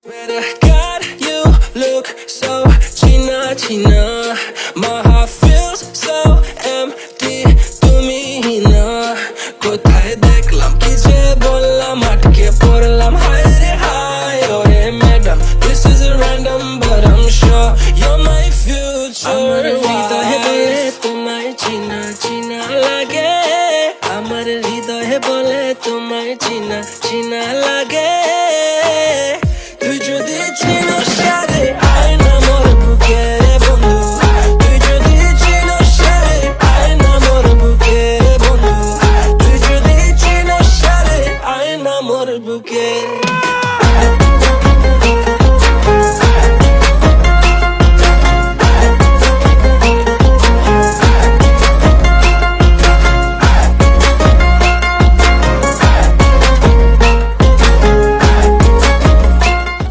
When I got you, look so china china. My heart feels so empty. তুমি না কোথায় দেখলাম কি যে বললাম আটকে পড়লাম হায় রে হায় ওরে madam This is a random but I'm sure you're my future. আমার হৃদয়ে বলে তোমায় চিনা চিনা লাগে আমার হৃদয়ে বলে তোমায়